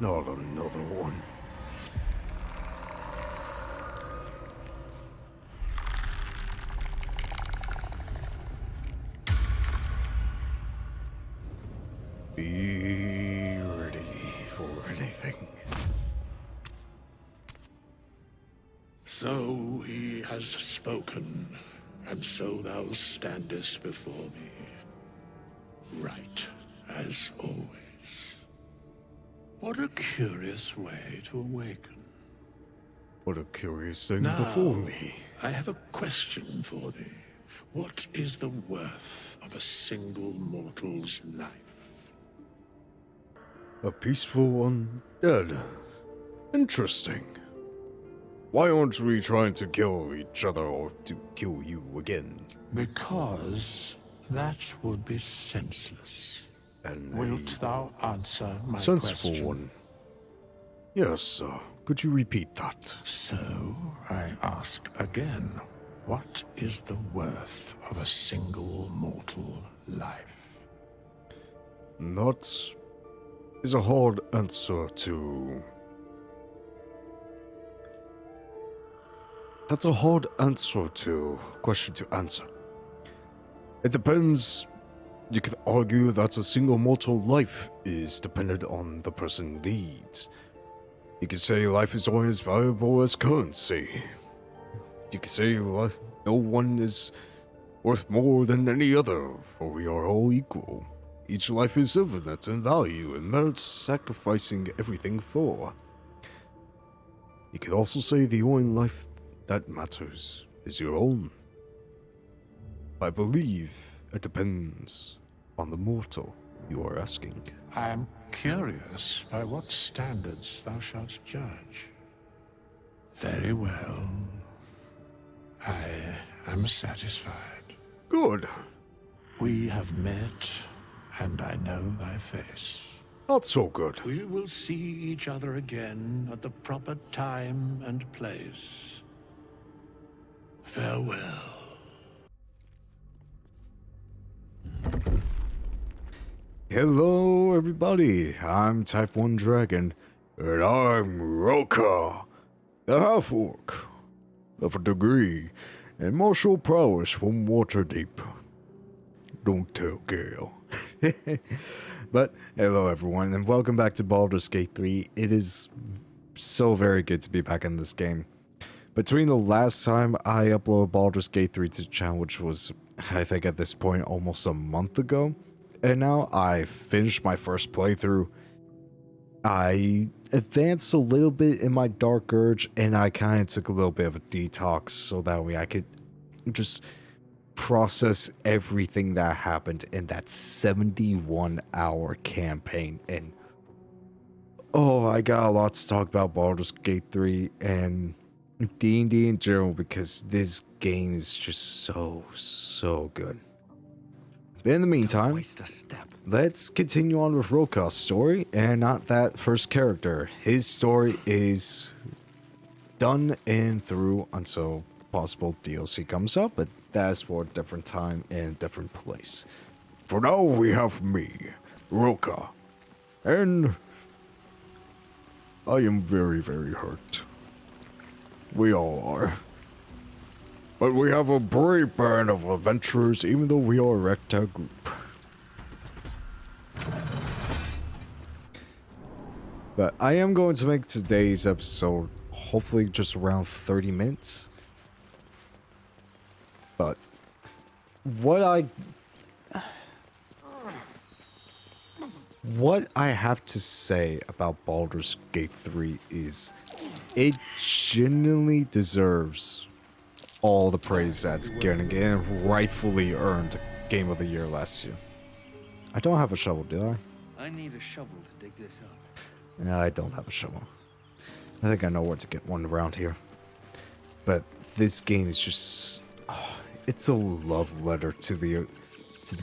Not another one. Be ready for anything. So he has spoken, and so thou standest before me. Right, as always. What a curious way to awaken. What a curious thing Now, before me. I have a question for thee. What is the worth of a single mortal's life? A peaceful undead. Interesting. Why aren't we trying to kill each other or to kill you again? Because that would be senseless. And Wilt thou answer my sensible question? one. Yes, could you repeat that? So, I ask again, what is the worth of a single mortal life? That is a hard answer to... That's a hard question to answer. It depends. You could argue that a single mortal life is dependent on the person leads. You could say life is only as valuable as currency. You could say no one is worth more than any other, for we are all equal. Each life is infinite in value and merits sacrificing everything for. You could also say the only life that matters is your own. I believe it depends on the mortal you are asking. I am curious by what standards thou shalt judge. Very well. I am satisfied. Good. We have met, and I know thy face. Not so good. We will see each other again at the proper time and place. Farewell. Hello everybody, I'm Type 1 Dragon, and I'm Rul'ca, the half-orc, of a degree, and martial prowess from Waterdeep. Don't tell Gale. But, hello everyone, and welcome back to Baldur's Gate 3. It is so very good to be back in this game. Between the last time I uploaded Baldur's Gate 3 to the channel, which was, I think at this point, almost a month ago, and now I finished my first playthrough. I advanced a little bit in my Dark Urge, and I kind of took a little bit of a detox so that way I could just process everything that happened in that 71-hour campaign. And oh, I got a lot to talk about Baldur's Gate 3 and D&D in general, because this game is just so good. But in the meantime, let's continue on with Rul'ca's story, and not that first character. His story is done and through until possible DLC comes up, but that's for a different time and a different place. For now, we have me, Rul'ca, and I am very hurt. We all are. But we have a brave band of adventurers, even though we are a ragtag group. But I am going to make today's episode hopefully just around 30 minutes. But what I have to say about Baldur's Gate 3 is it genuinely deserves all the praise that's getting, and rightfully earned Game of the Year last year. I don't have a shovel, do I? I need a shovel to dig this up. No, I don't have a shovel. I think I know where to get one around here. But this game is just... it's a love letter to the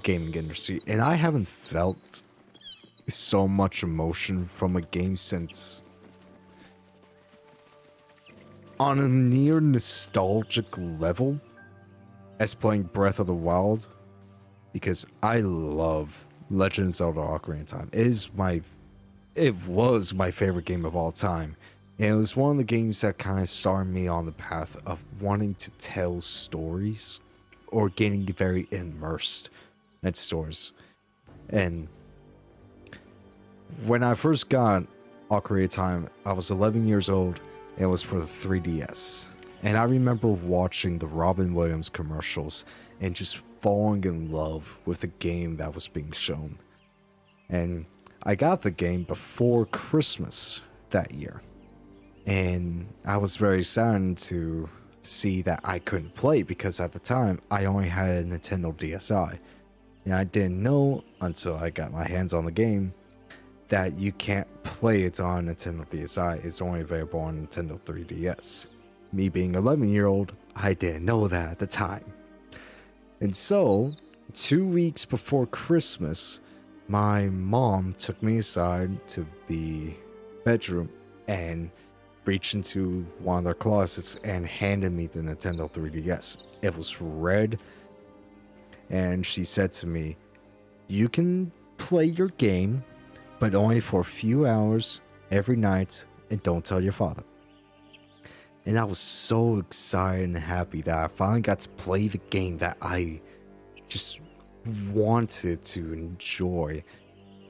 gaming industry. And I haven't felt so much emotion from a game since... on a near nostalgic level as playing Breath of the Wild, because I love Legend of Zelda Ocarina of Time. It is my it was my favorite game of all time. And it was one of the games that kind of started me on the path of wanting to tell stories or getting very immersed in stories. And when I first got Ocarina of Time, I was 11 years old, and it was for the 3DS. And I remember watching the Robin Williams commercials and just falling in love with the game that was being shown. And I got the game before Christmas that year. And I was very saddened to see that I couldn't play because at the time I only had a Nintendo DSi. And I didn't know until I got my hands on the game that you can't play it on Nintendo DSi. It's only available on Nintendo 3DS. Me being 11-year-old, I didn't know that at the time. And so, 2 weeks before Christmas, my mom took me aside to the bedroom and reached into one of their closets and handed me the Nintendo 3DS. It was red, and she said to me, "You can play your game, but only for a few hours every night, and don't tell your father." And I was so excited and happy that I finally got to play the game that I just wanted to enjoy.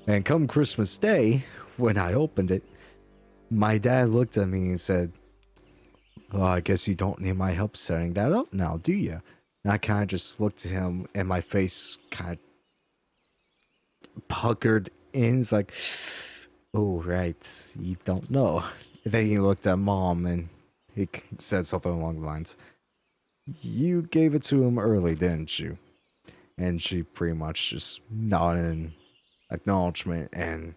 And come Christmas Day, when I opened it, my dad looked at me and said, "Well, I guess you don't need my help setting that up now, do you?" And I kind of just looked at him, and my face kind of puckered in. It's like, "Oh, right, you don't know." And then he looked at Mom, and he said something along the lines, "You gave it to him early, didn't you?" And she pretty much just nodded in acknowledgement and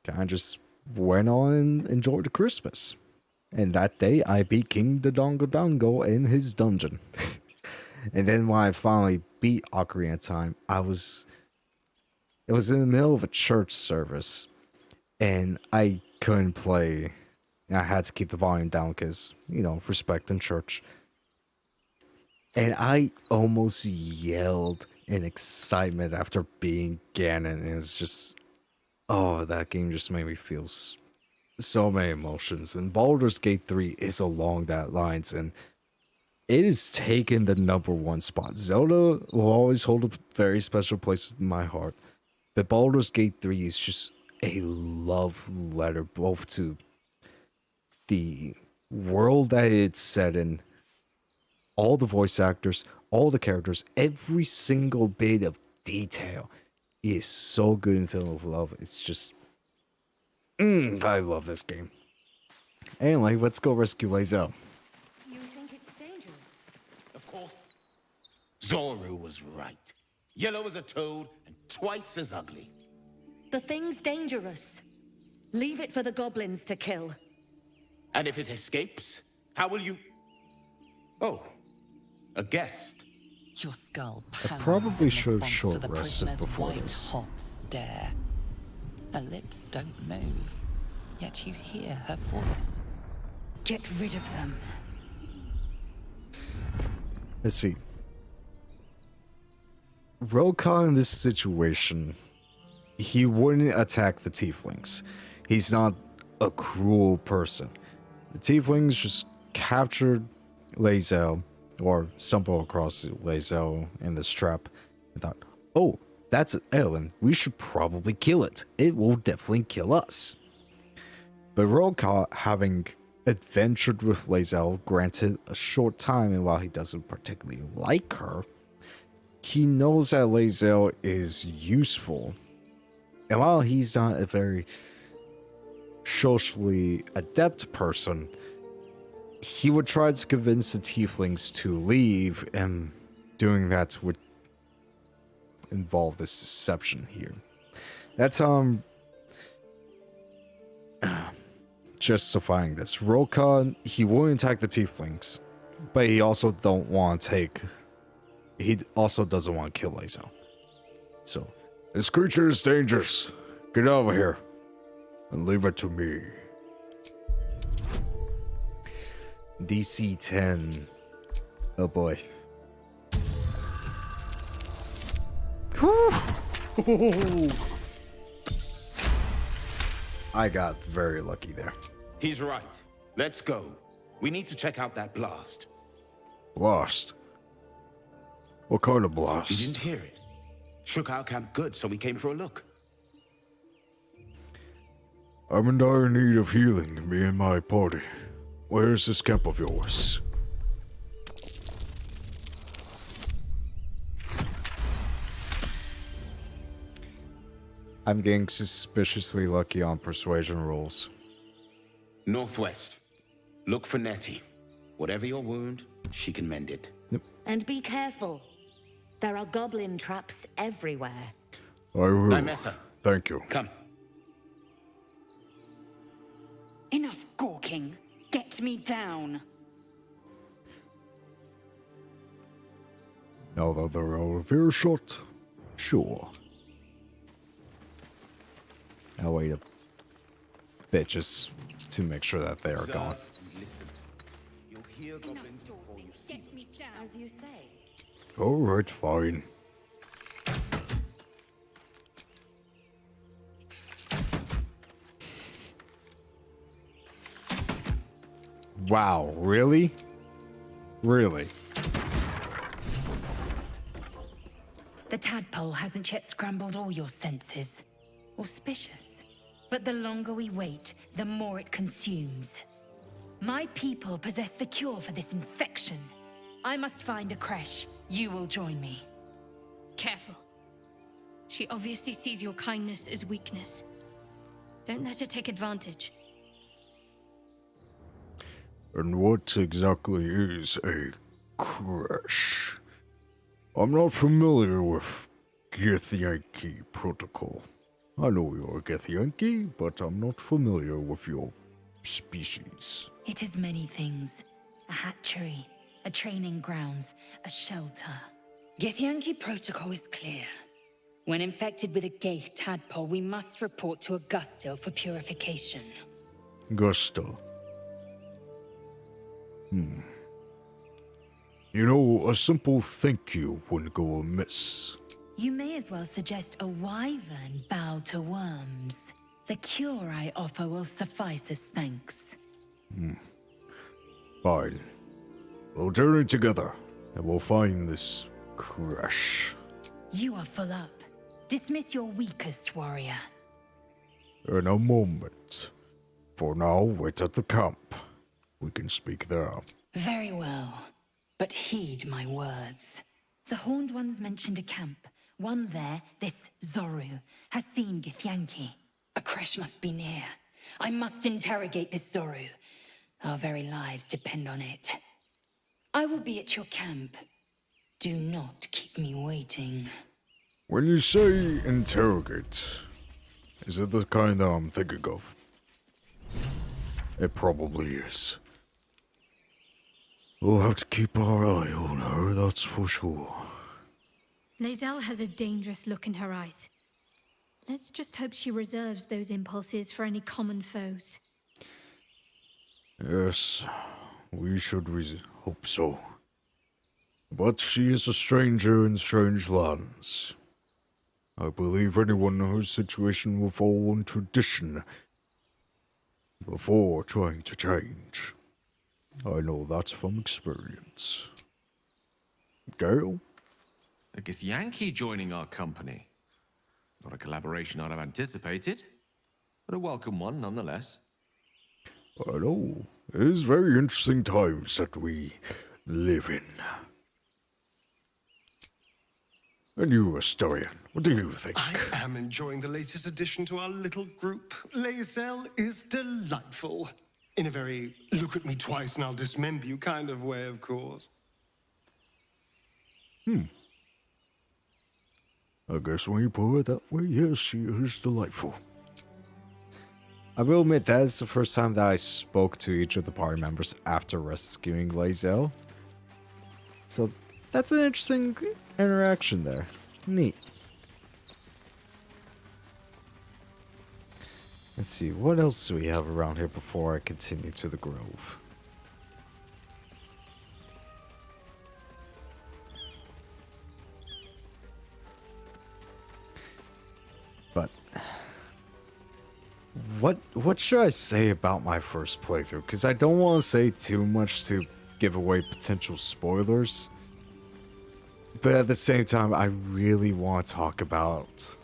kind of just went on and enjoyed the Christmas. And that day, I beat King Dodongo Dongo in his dungeon. And then when I finally beat Ocarina of Time, it was in the middle of a church service, and I couldn't play. I had to keep the volume down because, respect in church. And I almost yelled in excitement after beating Ganon. And it's just, oh, that game just made me feel so many emotions. And Baldur's Gate 3 is along that lines, and it has taken the #1 spot. Zelda will always hold a very special place in my heart, but Baldur's Gate 3 is just a love letter both to the world that it's set in, all the voice actors, all the characters, every single bit of detail is so good and filled with love. It's just, I love this game. Anyway, let's go rescue Lae'zel. You think it's dangerous? Of course. Zoru was right. Yellow as a toad and twice as ugly. The thing's dangerous. Leave it for the goblins to kill. And if it escapes, how will you... Oh, a guest. Your skull I pounds probably in should have response short to the rested prisoner's before white this. hot stare. Her lips don't move, yet you hear her voice. Get rid of them. Let's see. Rul'ca in this situation, he wouldn't attack the tieflings. He's not a cruel person. The tieflings just captured Lae'zel, or stumbled across Lae'zel in this trap, and thought, "Oh, that's an Ellen. We should probably kill it. It will definitely kill us." But Rul'ca, having adventured with Lae'zel, granted a short time, and while he doesn't particularly like her, he knows that Lae'zel is useful. And while he's not a very socially adept person, he would try to convince the tieflings to leave, and doing that would involve this deception here. That's justifying this. Rul'ca, he won't attack the tieflings, but he also doesn't want to kill Lae'zel. So, this creature is dangerous. Get over here and leave it to me. DC 10. Oh boy. Whew. I got very lucky there. He's right. Let's go. We need to check out that blast. Blast? What kind of You blast? didn't hear it. Shook our camp good, so we came for a look. I'm in dire need of healing, me and my party. Where's this camp of yours? I'm getting suspiciously lucky on persuasion rolls. Northwest. Look for Nettie. Whatever your wound, she can mend it. And be careful. There are goblin traps everywhere. I will. Nymessa. Thank you. Come. Enough gawking. Get me down. Now that they're out of earshot, sure. I'll wait a bit just to make sure that they are gone. Listen. You'll hear goblins before you see them. As you say. Alright, fine. Wow, really? Really? The tadpole hasn't yet scrambled all your senses. Auspicious. But the longer we wait, the more it consumes. My people possess the cure for this infection. I must find a creche. You will join me. Careful. She obviously sees your kindness as weakness. Don't let her take advantage. And what exactly is a crash? I'm not familiar with Githyanki protocol. I know you're a Githyanki, but I'm not familiar with your species. It is many things. A hatchery, a training grounds, a shelter. Githyanki protocol is clear. When infected with a Gaith tadpole, we must report to Augustil for purification. Gusta. You know, a simple thank you wouldn't go amiss. You may as well suggest a wyvern bow to worms. The cure I offer will suffice as thanks. Fine. We'll journey together, and we'll find this crash. You are full up. Dismiss your weakest warrior. In a moment. For now, wait at the camp. We can speak there. Very well, but heed my words. The Horned Ones mentioned a camp. One there, this Zoru, has seen Githyanki. A creche must be near. I must interrogate this Zoru. Our very lives depend on it. I will be at your camp. Do not keep me waiting. When you say interrogate, is it the kind that I'm thinking of? It probably is. We'll have to keep our eye on her, that's for sure. Lae'zel has a dangerous look in her eyes. Let's just hope she reserves those impulses for any common foes. Yes, we should hope so. But she is a stranger in strange lands. I believe anyone in her situation will follow one tradition before trying to change. I know that from experience. Gale? A Githyanki joining our company. Not a collaboration I'd have anticipated, but a welcome one nonetheless. I know. It is very interesting times that we live in. And you, Astarion, what do you think? I am enjoying the latest addition to our little group. Lae'zel is delightful. In a very look at me twice and I'll dismember you kind of way, of course. I guess when you put it that way, yes, she is delightful. I will admit that is the first time that I spoke to each of the party members after rescuing Lae'zel. So that's an interesting interaction there. Neat. Let's see, what else do we have around here before I continue to the grove? But what should I say about my first playthrough? Because I don't want to say too much to give away potential spoilers. But at the same time, I really want to talk about...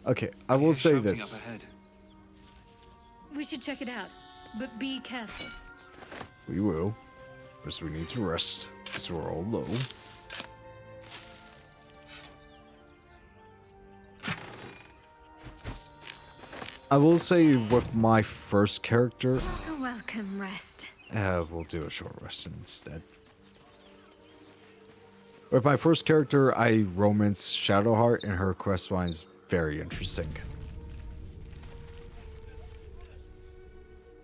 Okay, I will say this. We should check it out, but be careful. We will. First we need to rest, because we're all low. I will say with my first character... A welcome rest. We'll do a short rest instead. With my first character, I romanced Shadowheart, and her quest line is very interesting.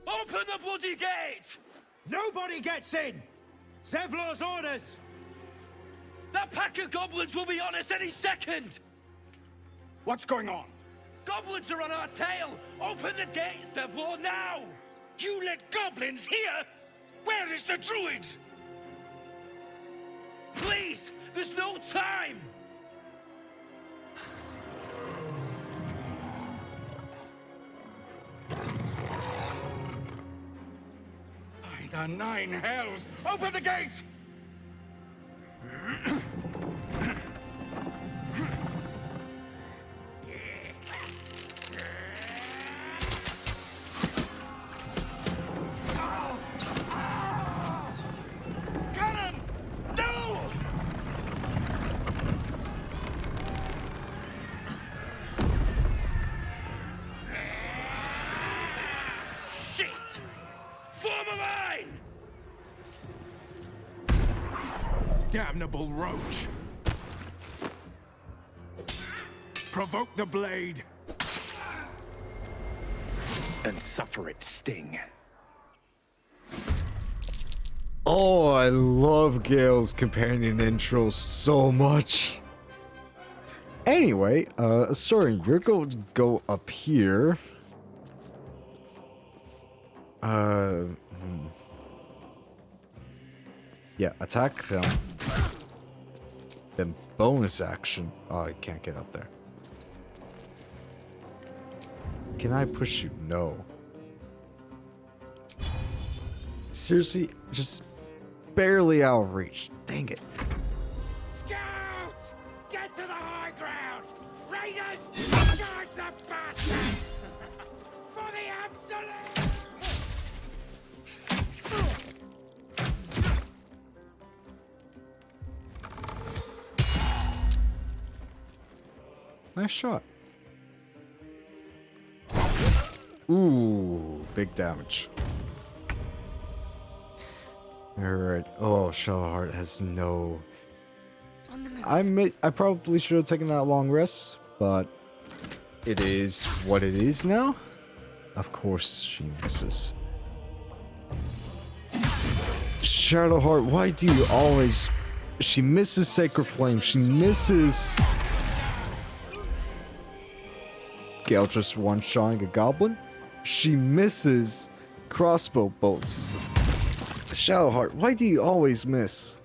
Open the bloody gate! Nobody gets in! Zevlor's orders! That pack of goblins will be on us any second! What's going on? Goblins are on our tail! Open the gate, Zevlor, now! You let goblins here? Where is the druid? Please! There's no time! By the nine hells! Open the gate! Damnable roach! Provoke the blade! And suffer its sting. Oh, I love Gale's companion intro so much. Anyway, sorry, we're going to go up here. Yeah, attack them. Then bonus action. Oh, I can't get up there. Can I push you? No. Seriously, just barely out of reach. Dang it. Scouts! Get to the high ground! Raiders! Charge the bastards! For the absolute! Nice shot. Ooh, big damage. Alright. Oh, Shadowheart has no... I probably should have taken that long rest, but it is what it is now. Of course she misses. Shadowheart, why do you always... She misses Sacred Flame. She misses... Gale just one-shotting a goblin. She misses crossbow bolts. Shadowheart, why do you always miss?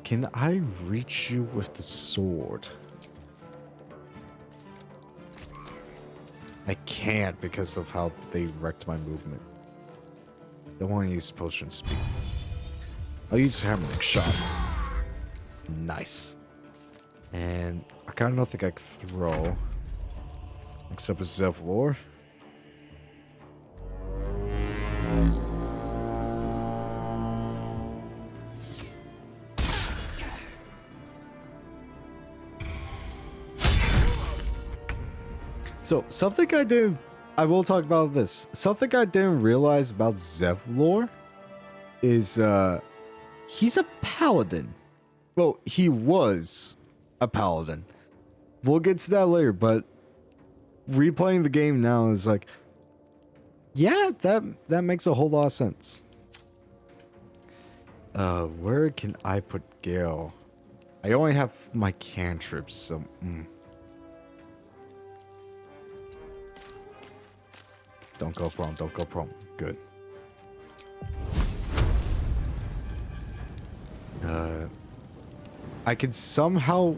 Can I reach you with the sword? I can't because of how they wrecked my movement. Don't want to use potion speed. I'll use hammering shot. Nice. And I kind of don't think I can throw. Except with Zevlor. So, something I will talk about this. Something I didn't realize about Zevlor is, he's a paladin. Well, he was a paladin. We'll get to that later, but replaying the game now is like, yeah, that makes a whole lot of sense. Where can I put Gale? I only have my cantrips, so... Don't go prone, don't go prone. Good. I can somehow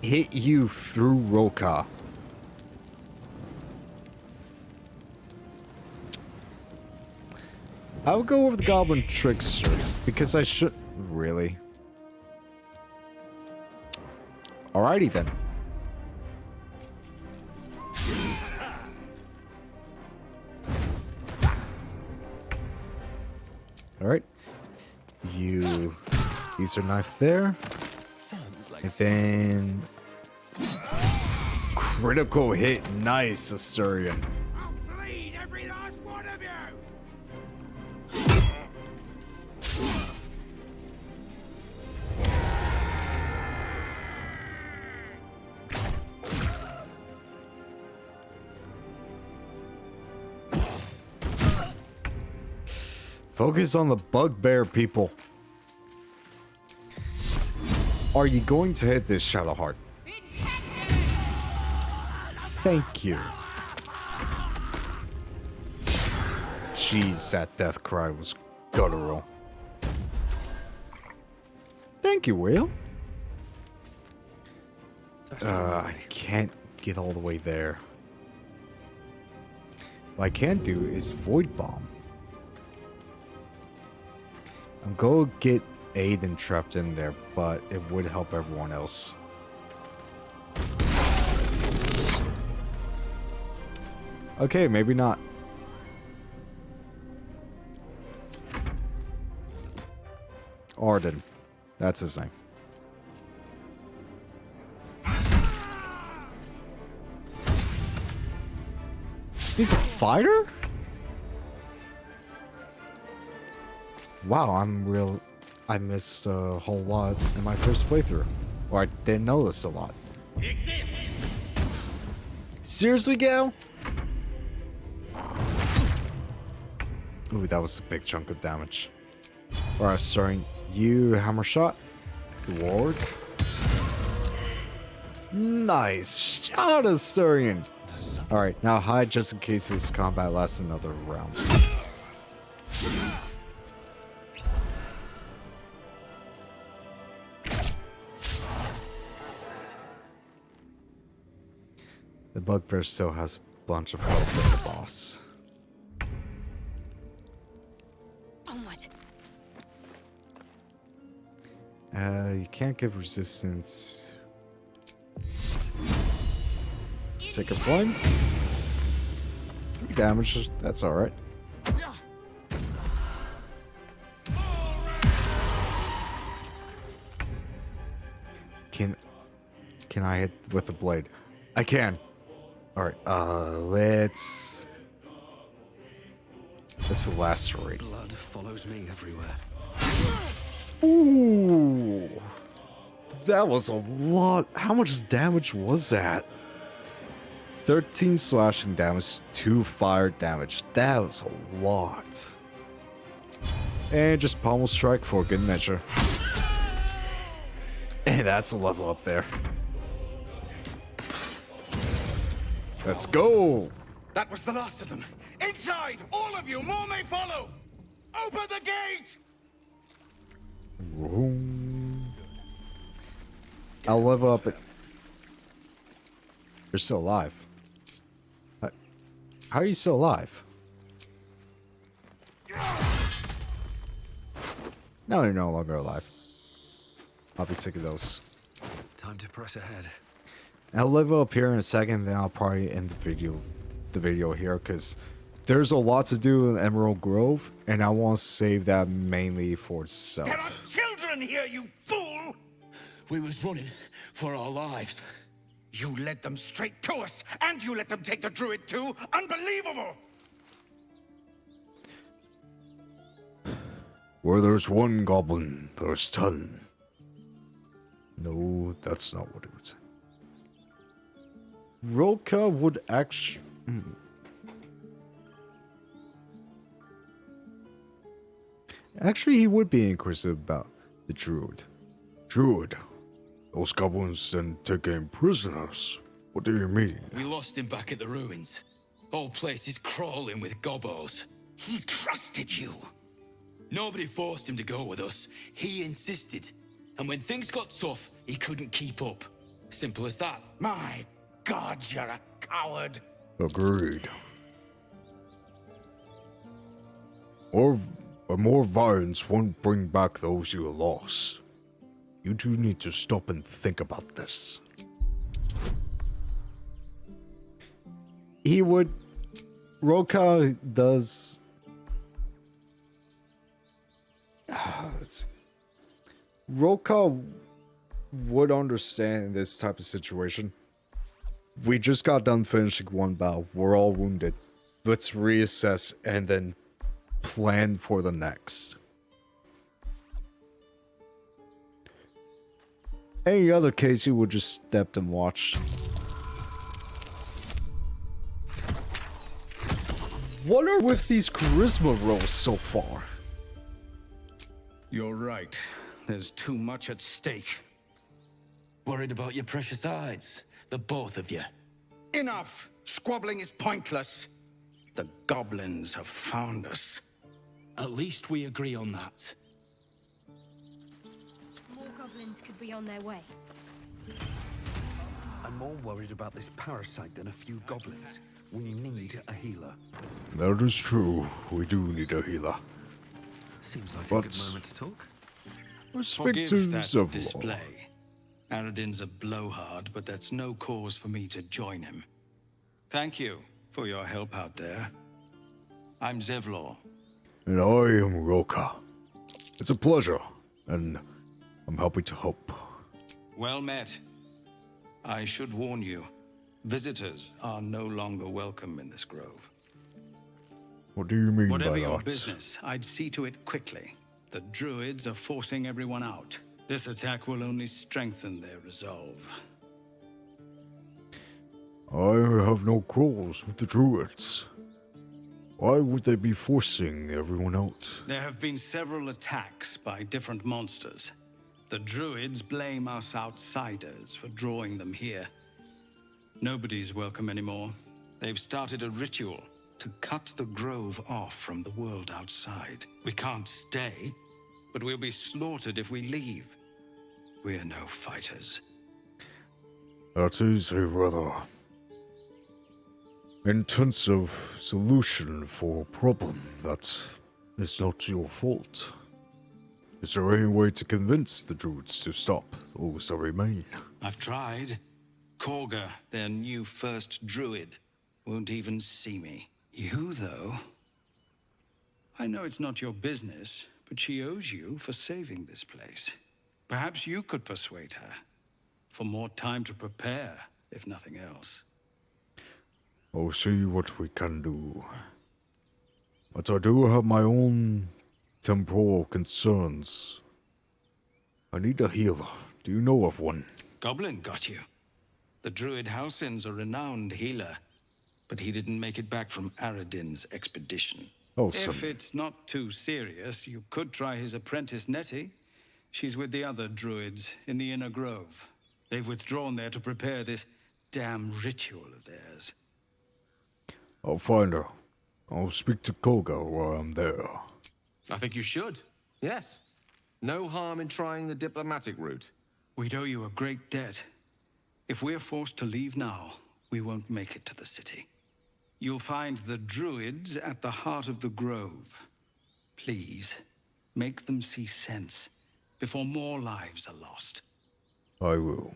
hit you through Rul'ca. I'll go with the Goblin Trickster, because I should... Really? Alrighty then. Alright. You use your knife there. And then... Critical hit. Nice, Asturian. I'll bleed every last one of you! Focus on the bugbear, people. Are you going to hit this Shadowheart? Thank you. Jeez, that death cry was guttural. Thank you, Will. I can't get all the way there. What I can do is Void Bomb. I'm going to get Aiden trapped in there, but it would help everyone else. Okay, maybe not. Arden. That's his name. He's a fighter? Wow, I missed a whole lot in my first playthrough. Or I didn't notice a lot. Seriously, Gal? Ooh, that was a big chunk of damage. Alright, starting you, hammer shot. Dwarg. Nice shot, Asturian. Alright, now hide just in case this combat lasts another round. The bugbear still has a bunch of health in the boss. Onward. You can't give resistance. Sacred Flame. 3 damage, that's alright. Can I hit with the blade? I can. Alright, let's lacerate. Blood follows me everywhere. Ooh. That was a lot. How much damage was that? 13 slashing damage, 2 fire damage. That was a lot. And just pommel strike for good measure. And that's a level up there. Let's go! That was the last of them. Inside! All of you! More may follow! Open the gate! I'll level up it. You're still alive. How are you still alive? No, you're no longer alive. I'll be taking those. Time to press ahead. I'll level up here in a second, then I'll probably end the video here, because there's a lot to do in Emerald Grove, and I want to save that mainly for itself. There are children here, you fool! We was running for our lives. You led them straight to us, and you let them take the druid too? Unbelievable! Where there's one goblin, there's 10. No, that's not what it would say. Rul'ca would actually... Actually, he would be inquisitive about the druid. Druid? Those goblins then taking prisoners? What do you mean? We lost him back at the ruins. Whole place is crawling with gobos. He trusted you. Nobody forced him to go with us. He insisted. And when things got tough, he couldn't keep up. Simple as that. My God, you're a coward. Agreed. More violence won't bring back those you lost. You two need to stop and think about this. He would... Rul'ca does... Rul'ca would understand this type of situation. We just got done finishing one battle. We're all wounded. Let's reassess and then plan for the next. Any other case, he would just stepped and watched. What are with these charisma rolls so far? You're right. There's too much at stake. Worried about your precious hides. The both of you. Enough! Squabbling is pointless. The goblins have found us. At least we agree on that. More goblins could be on their way. I'm more worried about this parasite than a few goblins. We need a healer. That is true. We do need a healer. Seems like But a good moment to talk. let's speak Forgive to that Zevlor. display. Aradin's a blowhard, but that's no cause for me to join him. Thank you for your help out there. I'm Zevlor. And I am Rul'ca. It's a pleasure, and I'm happy to help. Well met. I should warn you, visitors are no longer welcome in this grove. What do you mean Whatever by your that? business, I'd see to it quickly. The druids are forcing everyone out. This attack will only strengthen their resolve. I have no quarrels with the druids. Why would they be forcing everyone out? There have been several attacks by different monsters. The druids blame us outsiders for drawing them here. Nobody's welcome anymore. They've started a ritual to cut the grove off from the world outside. We can't stay, but we'll be slaughtered if we leave. We're no fighters. That is a rather intensive solution for a problem that is not your fault. Is there any way to convince the druids to stop those that remain? I've tried. Korga, their new first druid, won't even see me. You, though? I know it's not your business, but she owes you for saving this place. Perhaps you could persuade her. For more time to prepare, if nothing else. I'll see what we can do. But I do have my own temporal concerns. I need a healer. Do you know of one? Goblin got you. The druid Halsin's a renowned healer, but he didn't make it back from Aradin's expedition. Oh, If it's not too serious, you could try his apprentice Nettie. She's with the other druids in the inner grove. They've withdrawn there to prepare this damn ritual of theirs. I'll find her. I'll speak to Koga while I'm there. I think you should. Yes. No harm in trying the diplomatic route. We'd owe you a great debt. If we're forced to leave now, we won't make it to the city. You'll find the druids at the heart of the grove. Please, make them see sense before more lives are lost. I will.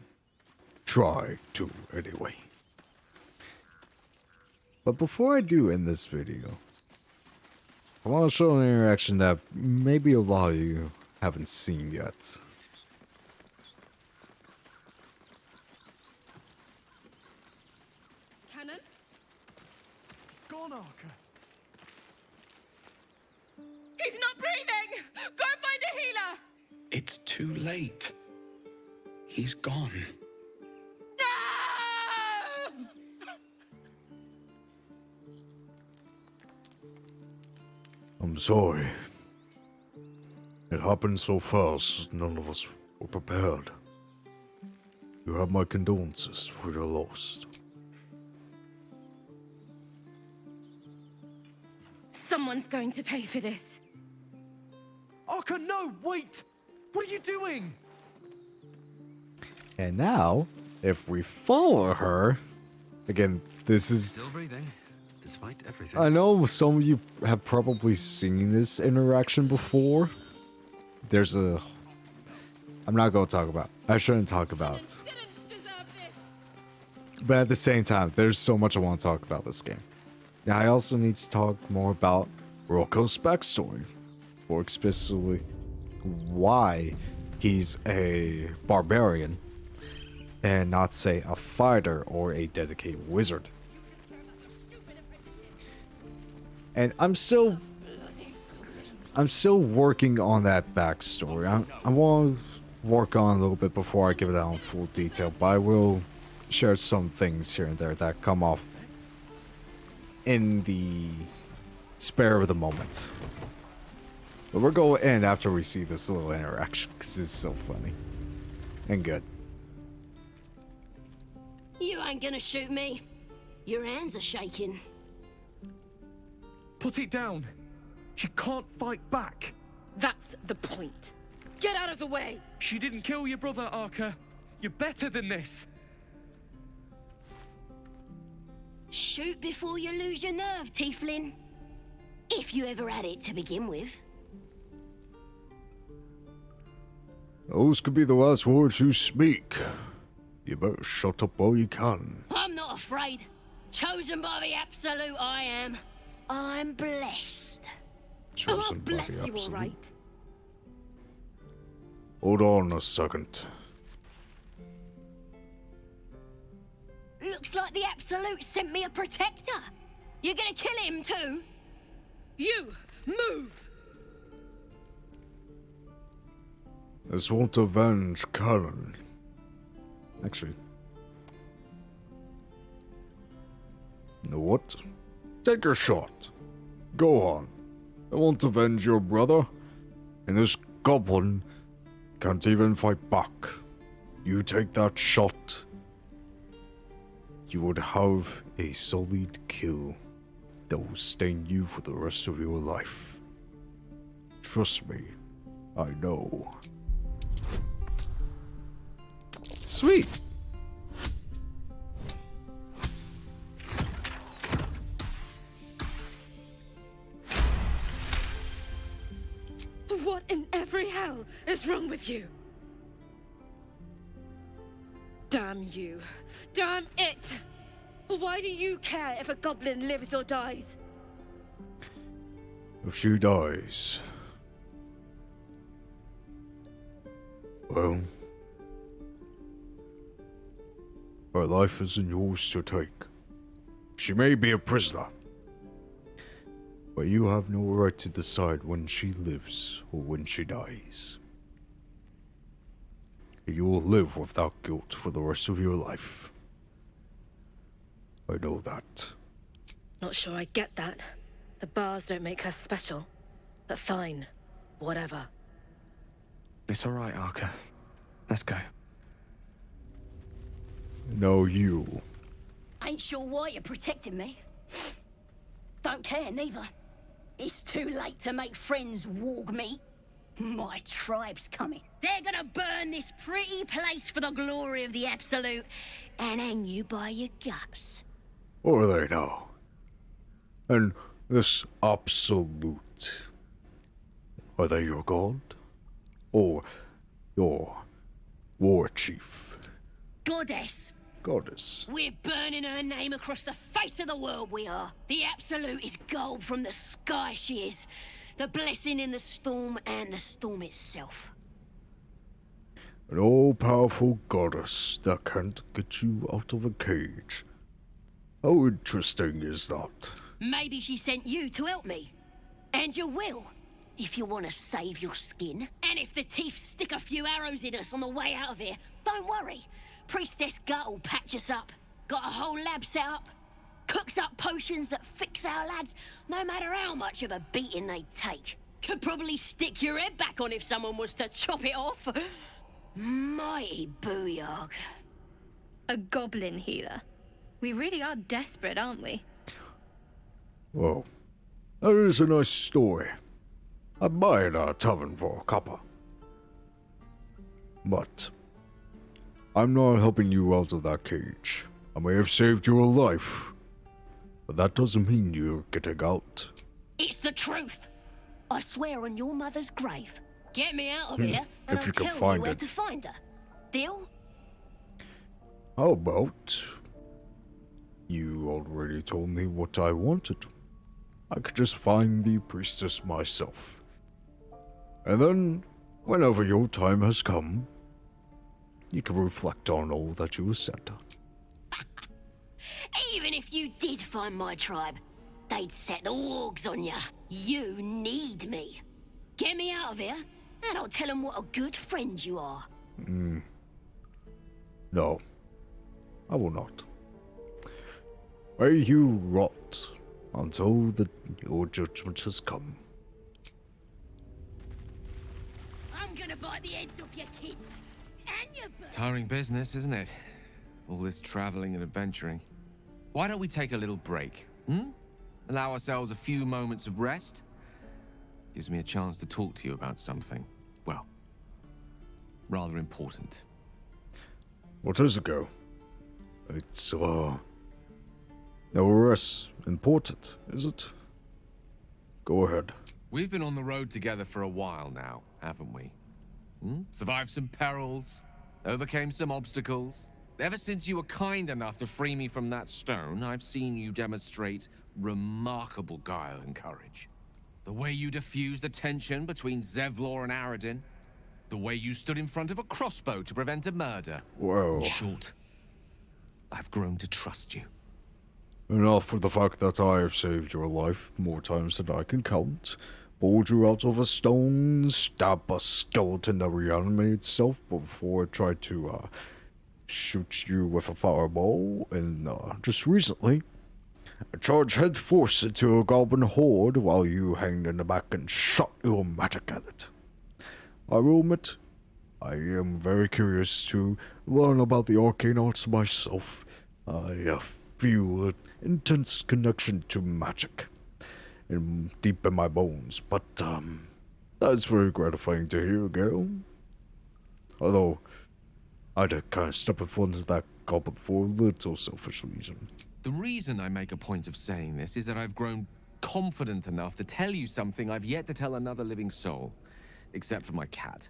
Try to, anyway. But before I do end this video, I want to show an interaction that maybe a lot of you haven't seen yet. Cannon? It's gone, Arca. He's not breathing! Go find a healer! It's too late. He's gone. No! I'm sorry. It happened so fast, none of us were prepared. You have my condolences for your loss. Someone's going to pay for this. Rul'ca, no, wait! What are you doing? And now, if we follow her, again, this is... Still breathing, despite everything. I know some of you have probably seen this interaction before. There's a... I'm not going to talk about. I shouldn't talk about. But at the same time, there's so much I want to talk about this game. Now, I also need to talk more about Rul'ca's backstory. Or explicitly, why he's a barbarian and not, say, a fighter or a dedicated wizard. And I'm still working on that backstory. I want to work on a little bit before I give it out in full detail, but I will share some things here and there that come off in the spare of the moment. But we're going to end after we see this little interaction, because it's so funny and good. You ain't gonna shoot me. Your hands are shaking. Put it down. She can't fight back. That's the point. Get out of the way! She didn't kill your brother, Arca. You're better than this. Shoot before you lose your nerve, Tiefling. If you ever had it to begin with. Those could be the last words you speak. You better shut up while you can. I'm not afraid. Chosen by the Absolute, I am. I'm blessed. Chosen by bless the you, all Absolute. right. Hold on a second. Looks like the Absolute sent me a protector. You gonna kill him too? You, move! This won't avenge Callan. Actually, You know what? Take your shot. Go on. I won't avenge your brother. And this goblin can't even fight back. You take that shot, you would have a solid kill that will stain you for the rest of your life. Trust me, I know. sweet. What in every hell is wrong with you? Damn you. Damn it! Why do you care if a goblin lives or dies? If she dies, well, her life isn't yours to take. She may be a prisoner, but you have no right to decide when she lives or when she dies. You will live without guilt for the rest of your life. I know that. Not sure I get that. The bars don't make her special. But fine. Whatever. It's all right, Arca. Let's go. No, you. Ain't sure why you're protecting me. Don't care, neither. It's too late to make friends, warg meat. My tribe's coming. They're gonna burn this pretty place for the glory of the Absolute and hang you by your guts. Or they know. And this Absolute, are they your god? Or your war chief? Goddess. Goddess. We're burning her name across the face of the world, we are. The Absolute is gold from the sky, she is. The blessing in the storm and the storm itself. An all-powerful goddess that can't get you out of a cage. How interesting is that? Maybe she sent you to help me. And you will, if you want to save your skin. And if the teeth stick a few arrows in us on the way out of here, don't worry. Priestess Gut will patch us up. Got a whole lab set up. Cooks up potions that fix our lads, no matter how much of a beating they take. Could probably stick your head back on if someone was to chop it off. Mighty booyog. A goblin healer. We really are desperate, aren't we? Well, that is a nice story. I buy at a tavern for a copper. But I'm not helping you out of that cage. I may have saved your life, but that doesn't mean you're getting out. It's the truth. I swear on your mother's grave. Get me out of here, and If I'll you can tell you find where it. to find her. Deal? How about you already told me what I wanted? I could just find the priestess myself. And then, whenever your time has come, you can reflect on all that you said. Even if you did find my tribe, they'd set the wargs on ya. You need me. Get me out of here, and I'll tell them what a good friend you are. No, I will not. May you rot until your judgment has come. I'm gonna bite the heads off your kids and your birds. Tiring business, isn't it? All this traveling and adventuring. Why don't we take a little break? Allow ourselves a few moments of rest? Gives me a chance to talk to you about something, well, rather important. What is it, go? It's, no less important, is it? Go ahead. We've been on the road together for a while now, haven't we? Survived some perils, overcame some obstacles. Ever since you were kind enough to free me from that stone, I've seen you demonstrate remarkable guile and courage. The way you diffused the tension between Zevlor and Aradin. The way you stood in front of a crossbow to prevent a murder. Whoa. In short, I've grown to trust you. Enough for the fact that I have saved your life more times than I can count. Pulled you out of a stone, stabbed a skeleton that reanimated itself before it tried to, shoot you with a fireball, and, just recently, I charged head force into a goblin horde while you hanged in the back and shot your magic at it. I will admit, I am very curious to learn about the arcane arts myself. I feel an intense connection to magic, and deep in my bones, but, that's very gratifying to hear, girl. Although, I had kind of step in front of that goblin for a little selfish reason. The reason I make a point of saying this is that I've grown confident enough to tell you something I've yet to tell another living soul, except for my cat.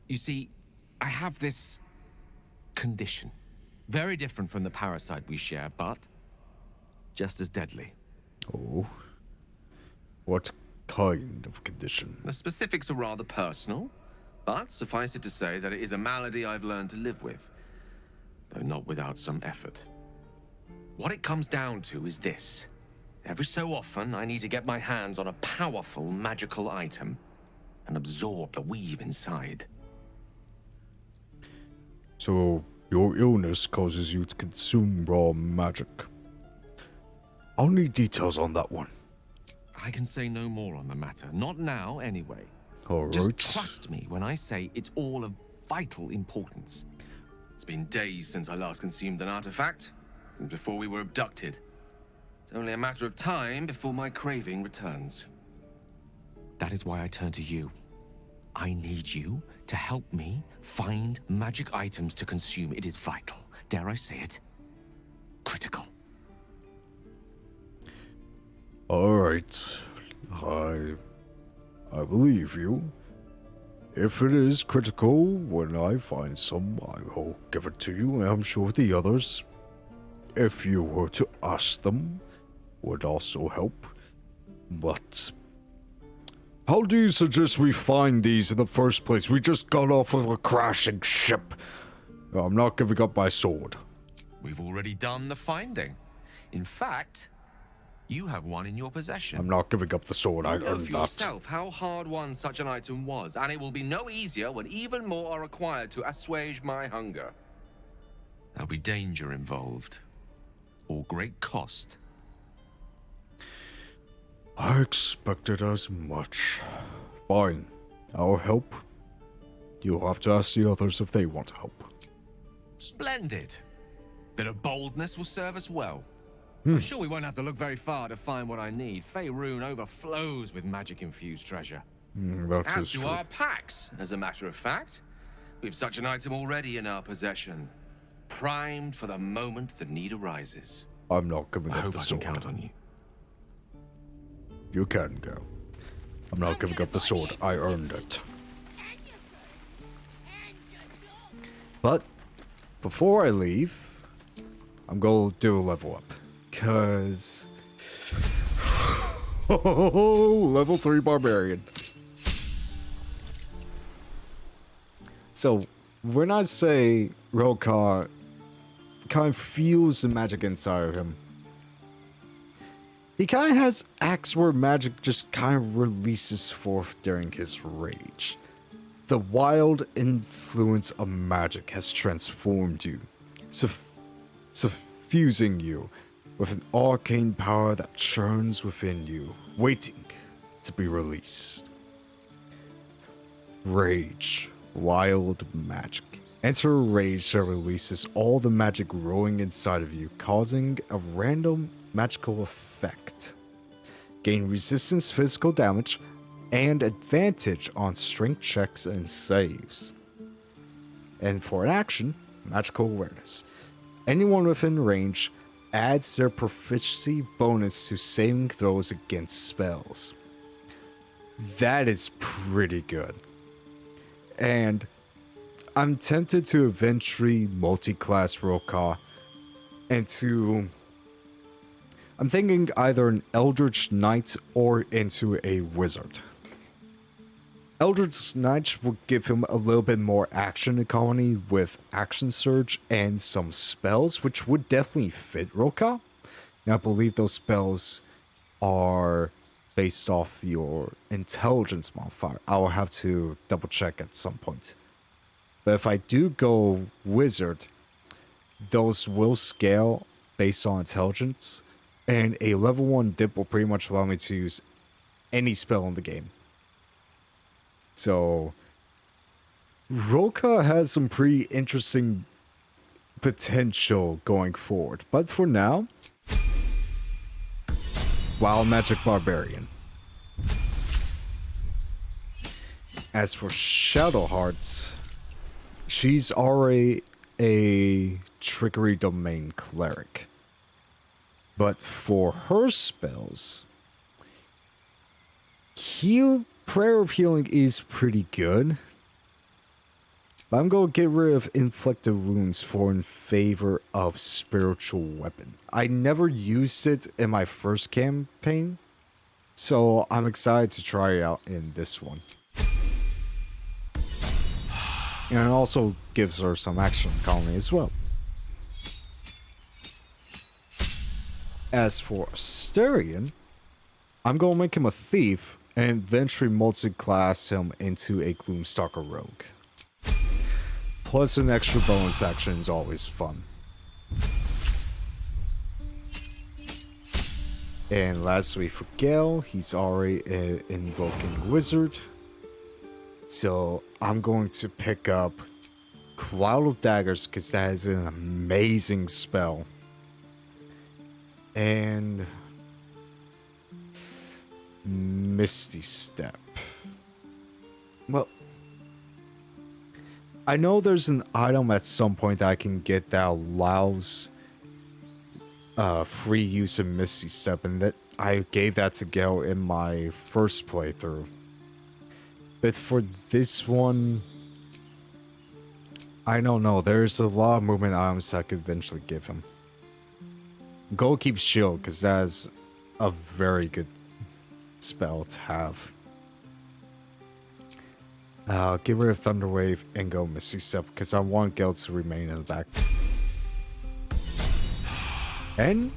You see, I have this condition. Very different from the parasite we share, but just as deadly. Oh. What kind of condition? The specifics are rather personal, but suffice it to say that it is a malady I've learned to live with, though not without some effort. What it comes down to is this. Every so often, I need to get my hands on a powerful magical item and absorb the weave inside. So, your illness causes you to consume raw magic. I'll need details on that one. I can say no more on the matter. Not now, anyway. Alright. Just trust me when I say it's all of vital importance. It's been days since I last consumed an artifact, since before we were abducted. It's only a matter of time before my craving returns. That is why I turn to you. I need you to help me find magic items to consume. It is vital. Dare I say it? Critical. Alright. I believe you. If it is critical, when I find some, I will give it to you. I'm sure the others, if you were to ask them, would also help. But how do you suggest we find these in the first place? We just got off of a crashing ship. I'm not giving up my sword. We've already done the finding. In fact, you have one in your possession. I'm not giving up the sword. I You know earned for that. yourself how hard won such an item was, and it will be no easier when even more are required to assuage my hunger. There'll be danger involved, or great cost. I expected as much. Fine. I'll help. You'll have to ask the others if they want to help. Splendid. Bit of boldness will serve us well. I'm sure we won't have to look very far to find what I need. Faerun overflows with magic-infused treasure. That As is do true. our packs, as a matter of fact. We've such an item already in our possession. Primed for the moment the need arises. I'm not giving I up hope the I can sword. count on you. You can go. I'm not giving up the sword. I earned it. But before I leave, I'm gonna do a level up. Cause level 3 barbarian. So when I say Rul'ca kind of feels the magic inside of him, he kind of has acts where magic just kind of releases forth during his rage. The wild influence of magic has transformed you, suffusing you with an arcane power that churns within you, waiting to be released. Rage. Wild magic. Enter a rage that releases all the magic growing inside of you, causing a random magical effect. Gain resistance to physical damage and advantage on strength checks and saves. And for an action, magical awareness. Anyone within range adds their proficiency bonus to saving throws against spells. That is pretty good. And I'm tempted to eventually multi-class Rul'ca into... I'm thinking either an Eldritch Knight or into a Wizard. Eldritch Knight will give him a little bit more action economy with Action Surge and some spells, which would definitely fit Rul'ca. And I believe those spells are based off your intelligence modifier. I'll have to double check at some point. But if I do go Wizard, those will scale based on intelligence, and a level 1 dip will pretty much allow me to use any spell in the game. So, Rul'ca has some pretty interesting potential going forward. But for now, Wild Magic Barbarian. As for Shadowhearts, she's already a Trickery Domain Cleric. But for her spells, Prayer of Healing is pretty good. But I'm going to get rid of Inflicted Wounds in favor of Spiritual Weapon. I never used it in my first campaign, so I'm excited to try it out in this one. And it also gives her some action economy as well. As for Asterion, I'm going to make him a thief and eventually multi-class him into a Gloomstalker rogue. Plus an extra bonus action is always fun. And lastly for Gale, he's already an Invoking Wizard. So I'm going to pick up Cloud of Daggers because that is an amazing spell. And Misty Step. Well, I know there's an item at some point that I can get that allows free use of Misty Step, and that I gave that to Gale in my first playthrough. But for this one, I don't know. There's a lot of movement items that I could eventually give him. Go keep shield, because that is a very good spell to have. Get rid of Thunderwave and go Misty Step, because I want Gale to remain in the back. And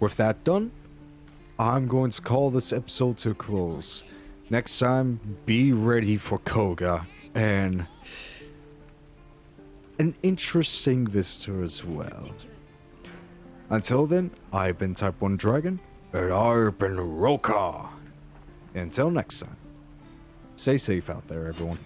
with that done, I'm going to call this episode to a close. Next time, be ready for Koga and an interesting visitor as well. Until then, I've been Type 1 Dragon, and I've been Rul'ca. Until next time, stay safe out there, everyone.